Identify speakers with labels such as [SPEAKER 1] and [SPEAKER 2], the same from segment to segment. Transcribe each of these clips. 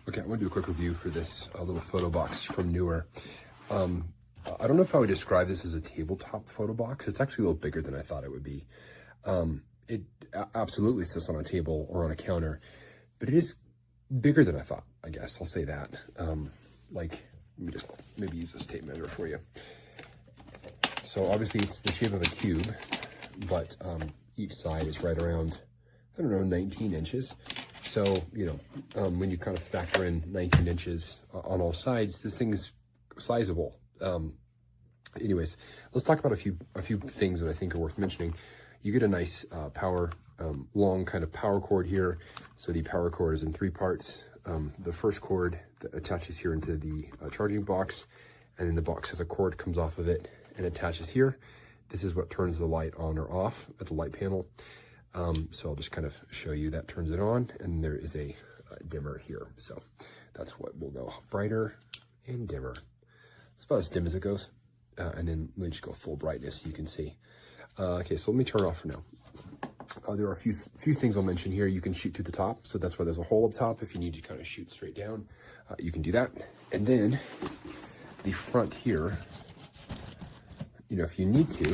[SPEAKER 1] Okay, I want to do a quick review for this little photo box from NEEWER. I don't know if I would describe this as a tabletop photo box. It's actually a little bigger than I thought it would be. It absolutely sits on a table or on a counter, but it is bigger than I thought, I guess. I'll say that. Let me just maybe use this tape measure for you. So obviously it's the shape of a cube, but each side is right around, I don't know, 19 inches. So, you know, when you kind of factor in 19 inches on all sides, this thing is sizable. Anyways, let's talk about a few things that I think are worth mentioning. You get a nice long kind of power cord here. So the power cord is in 3 parts. The first cord that attaches here into the charging box, and then the box has a cord comes off of it and attaches here. This is what turns the light on or off at the light panel. So I'll just kind of show you that turns it on, and there is a dimmer here. So that's what will go brighter and dimmer. It's about as dim as it goes. And then let me just go full brightness so you can see. Okay, so let me turn it off for now. There are a few things I'll mention here. You can shoot through the top, so that's why there's a hole up top. If you need to kind of shoot straight down, you can do that. And then the front here, you know, if you need to,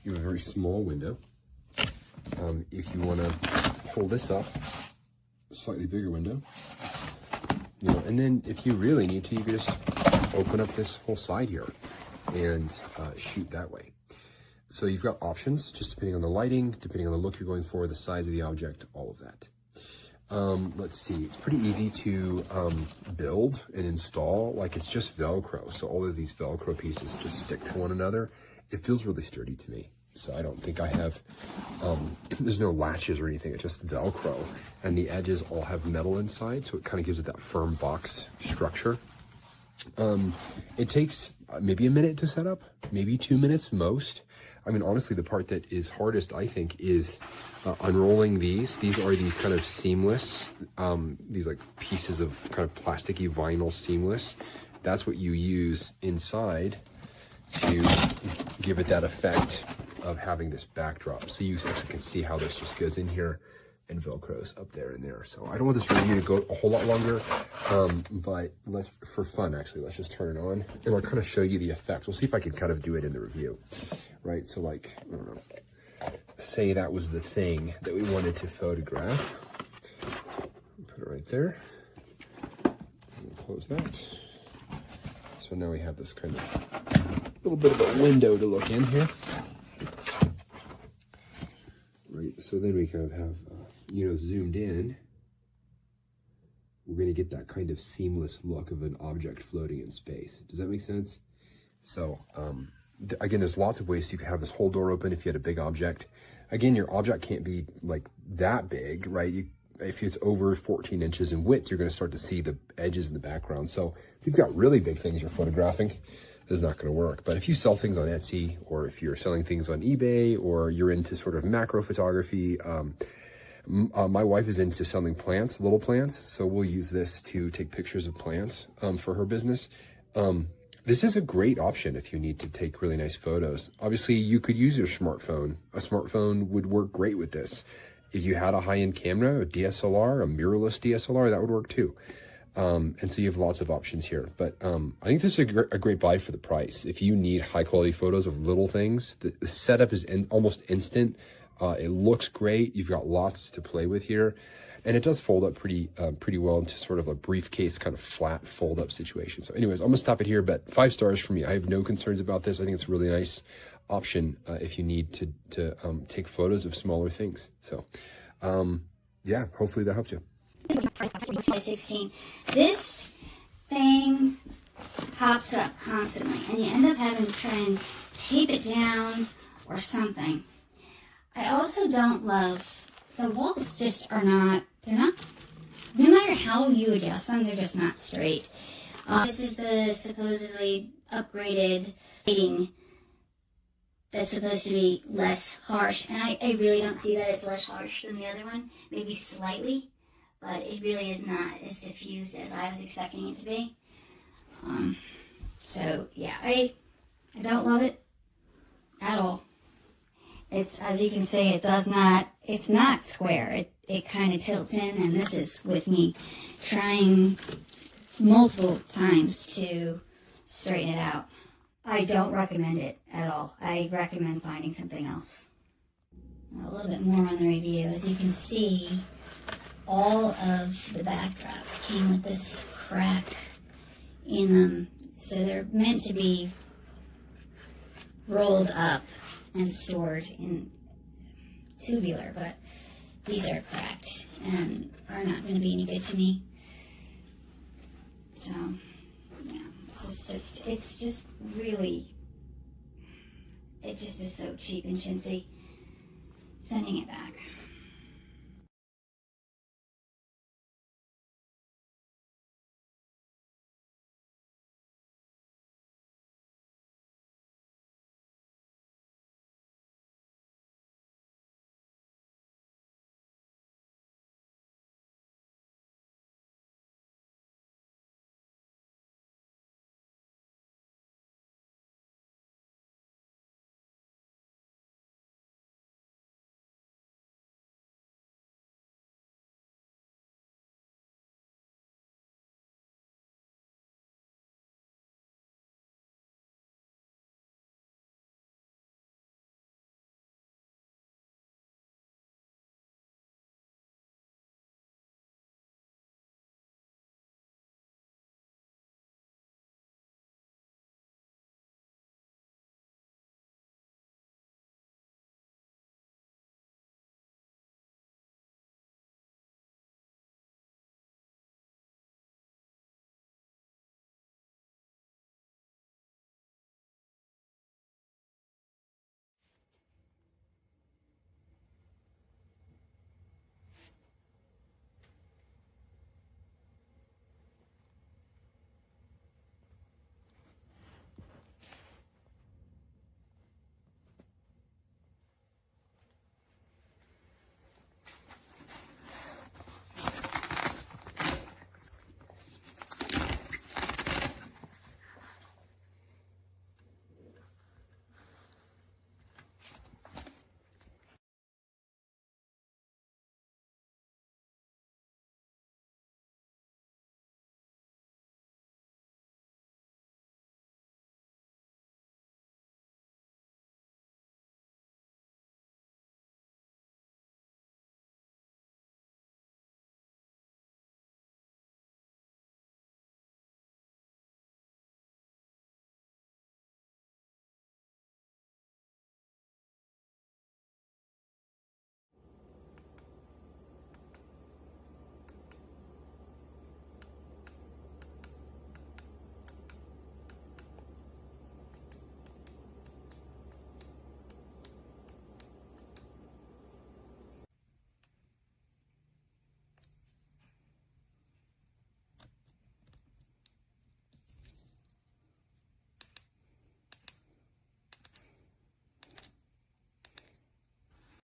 [SPEAKER 1] you have a very small window. If you want to pull this up, a slightly bigger window, you know, and then if you really need to, you can just open up this whole side here and shoot that way. So you've got options, just depending on the lighting, depending on the look you're going for, the size of the object, all of that. Let's see, it's pretty easy to build and install. Like, it's just Velcro. So all of these Velcro pieces just stick to one another. It feels really sturdy to me. So I don't think I have, there's no latches or anything, it's just Velcro. And the edges all have metal inside, so it kind of gives it that firm box structure. It takes maybe a minute to set up, maybe 2 minutes most. I mean, honestly, the part that is hardest, I think, is unrolling these. These are the kind of seamless, these like pieces of kind of plasticky vinyl seamless. That's what you use inside to give it that effect of having this backdrop. So you actually can see how this just goes in here and Velcros up there and there. So I don't want this review to go a whole lot longer, but for fun, actually, let's just turn it on and I'll kind of show you the effect. We'll see if I can kind of do it in the review, right? So like, I don't know, say that was the thing that we wanted to photograph. Put it right there. And close that. So now we have this kind of little bit of a window to look in here. Right, so then we kind of have, you know, zoomed in, we're going to get that kind of seamless look of an object floating in space. Does that make sense? So, again, there's lots of ways you can have this whole door open if you had a big object. Again, your object can't be like that big, right? If it's over 14 inches in width, you're going to start to see the edges in the background. So if you've got really big things you're photographing, is not going to work. But if you sell things on Etsy, or if you're selling things on eBay, or you're into sort of macro photography, my wife is into selling plants, little plants. So we'll use this to take pictures of plants for her business. This is a great option if you need to take really nice photos. Obviously, you could use your smartphone. A smartphone would work great with this. If you had a high-end camera, a DSLR, a mirrorless DSLR, that would work too. And so you have lots of options here, but I think this is a great buy for the price. If you need high quality photos of little things, the setup is almost instant. It looks great. You've got lots to play with here, and it does fold up pretty well into sort of a briefcase kind of flat fold up situation. So anyways, I'm gonna stop it here, but 5 stars for me. I have no concerns about this. I think it's a really nice option if you need to take photos of smaller things. So yeah, hopefully that helps you.
[SPEAKER 2] 16. This thing pops up constantly, and you end up having to try and tape it down or something. I also don't love, the walls just are not, they're not, no matter how you adjust them, they're just not straight. This is the supposedly upgraded lighting that's supposed to be less harsh, and I really don't see that it's less harsh than the other one, maybe slightly. But it really is not as diffused as I was expecting it to be. So yeah, I don't love it at all. It's, as you can see, it's not square. it kind of tilts in, and this is with me trying multiple times to straighten it out. I don't recommend it at all. I recommend finding something else. A little bit more on the review. As you can see, all of the backdrops came with this crack in them. So they're meant to be rolled up and stored in tubular, but these are cracked and are not going to be any good to me. So, yeah, it's just really, it just is so cheap and chintzy. Sending it back.